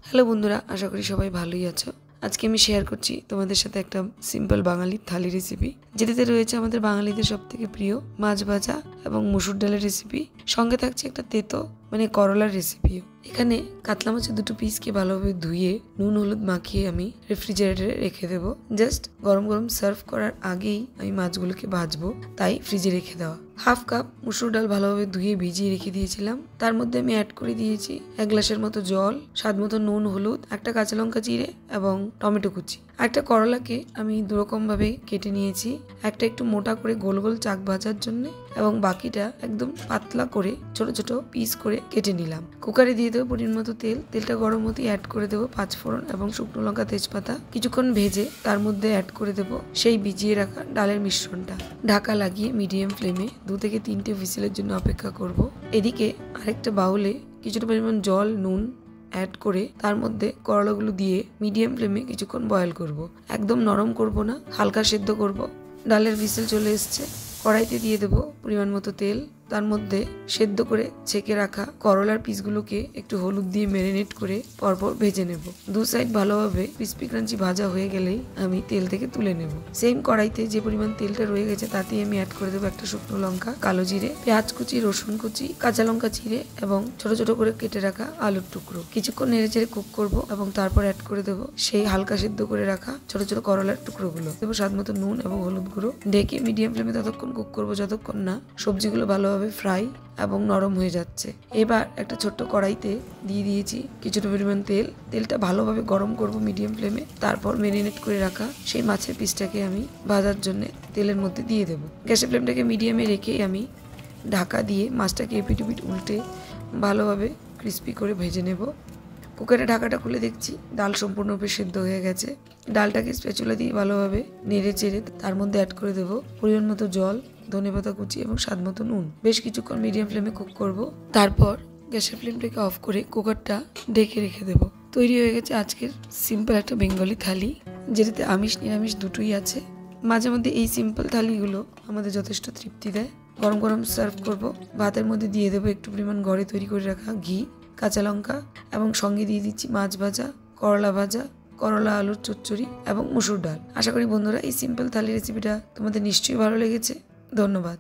Hello বন্ধুরা, আশা করি সবাই ভালোই আছো। আজকে আমি শেয়ার করছি তোমাদের সাথে একটা সিম্পল বাঙালি থালি রেসিপি, যেটাতে রয়েছে আমাদের বাঙালিদের সবথেকে প্রিয় মাছ ভাজা এবং মসুর ডালের রেসিপি। সঙ্গে থাকছে একটা তেতো মানে করলার রেসিপিও। এখানে কাতলা মাছের দুটো পিসকে ভালোভাবে ধুয়ে নুন হলুদ মাখিয়ে আমি রেফ্রিজারেটরে রেখে দেবো। জাস্ট গরম গরম সার্ভ করার আগেই আমি মাছগুলোকে ভাজবো, তাই ফ্রিজে রেখে দেওয়া। হাফ কাপ মসুর ডাল ভালোভাবে ধুয়ে ভিজিয়ে রেখে দিয়েছিলাম। তার মধ্যে আমি অ্যাড করে দিয়েছি 1 গ্লাসের মতো জল, স্বাদ মতো নুন হলুদ, একটা কাঁচা লঙ্কা চিড়ে এবং টমেটো কুচি। একটা করলাকে আমি দুরকম ভাবে কেটে নিয়েছি, একটা একটু মোটা করে গোল গোল চাক ভাজার জন্য এবং বাকিটা একদম পাতলা করে ছোট ছোট পিস করে কেটে নিলাম। কুকারে দিয়ে দেবো পরিমাণ মতো তেল। তেলটা গরম হতে অ্যাড করে দেবো 5 ফোড়ন এবং শুকনো লঙ্কা তেজপাতা। কিছুক্ষণ ভেজে তার মধ্যে অ্যাড করে দেবো সেই ভিজিয়ে রাখা ডালের মিশ্রণটা। ঢাকা লাগিয়ে মিডিয়াম ফ্লেমে 2 থেকে 3টে হুইসেলের জন্য অপেক্ষা করব। এদিকে আরেকটা বাউলে কিছুটা পরিমাণ জল নুন অ্যাড করে তার মধ্যে করলাগুলো দিয়ে মিডিয়াম ফ্লেমে কিছুক্ষণ বয়েল করব। একদম নরম করব না, হালকা সেদ্ধ করব। ডালের হুইসেল চলে এসছে। কড়াইতে দিয়ে দেবো পরিমাণ মতো তেল। তার মধ্যে সেদ্ধ করে ছেঁকে রাখা করলার পিসগুলোকে একটু হলুদ দিয়ে ম্যারিনেট করে পরপর ভেজে নেব। 2 সাইড ভালোভাবে ক্রিস্পি ক্রাঞ্চি ভাজা হয়ে গেলেই আমি তেল থেকে তুলে নেব। সেম কড়াইতে যে পরিমাণ তেলটা রয়ে গেছে তাতেই আমি অ্যাড করে দেবো একটা শুকনো লঙ্কা, কালো জিরে, পেঁয়াজ কুচি, রসুন কুচি, কাঁচা লঙ্কা চিড়ে এবং ছোট ছোট করে কেটে রাখা আলুর টুকরো। কিছুক্ষণ নেড়ে চেড়ে কুক করবো এবং তারপর অ্যাড করে দেবো সেই হালকা সেদ্ধ করে রাখা ছোট ছোট করলার টুকরোগুলো। দেবো স্বাদ মতো নুন এবং হলুদ গুঁড়ো। ঢেকে মিডিয়াম ফ্লেমে ততক্ষণ কুক করবো যতক্ষণ না সবজিগুলো ভালোভাবে ফ্রাই এবং নরম হয়ে যাচ্ছে। এবার একটা ছোট্ট কড়াইতে দিয়ে দিয়েছি কিছুটা পরিমাণ তেল। তেলটা ভালোভাবে গরম করব মিডিয়াম ফ্লেমে। তারপর ম্যারিনেট করে রাখা সেই মাছের পিসটাকে আমি ভাজার জন্য তেলের মধ্যে দিয়ে দেব। গ্যাসের ফ্লেমটাকে মিডিয়ামে রেখে আমি ঢাকা দিয়ে মাছটাকে এপিট ওপিট উল্টে ভালোভাবে ক্রিস্পি করে ভেজে নেব। কুকারে ঢাকাটা খুলে দেখছি ডাল সম্পূর্ণরূপে সেদ্ধ হয়ে গেছে। ডালটাকে স্প্যাচুলা দিয়ে ভালোভাবে নেড়ে চেড়ে তার মধ্যে অ্যাড করে দেবো পরিমাণ মতো জল, ধনেপাতা কুচি এবং স্বাদ মতো নুন। বেশ কিছুক্ষণ মিডিয়াম ফ্লেমে কুক করব। তারপর গ্যাসের ফ্লেমটাকে অফ করে কুকারটা ঢেকে রেখে দেব। তৈরি হয়ে গেছে আজকের সিম্পল একটা বেঙ্গলি থালি, যেটাতে আমিষ নিরামিষ দুটোই আছে। মাঝে মধ্যে এই সিম্পল থালিগুলো আমাদের যথেষ্ট তৃপ্তি দেয়। গরম গরম সার্ভ করব। ভাতের মধ্যে দিয়ে দেবো একটু পরিমাণ ঘরে তৈরি করে রাখা ঘি, কাঁচা লঙ্কা এবং সঙ্গে দিয়ে দিচ্ছি মাছ ভাজা, করলা ভাজা, করলা আলুর চচ্চড়ি এবং মসুর ডাল। আশা করি বন্ধুরা এই সিম্পল থালি রেসিপিটা তোমাদের নিশ্চয়ই ভালো লেগেছে। ধন্যবাদ।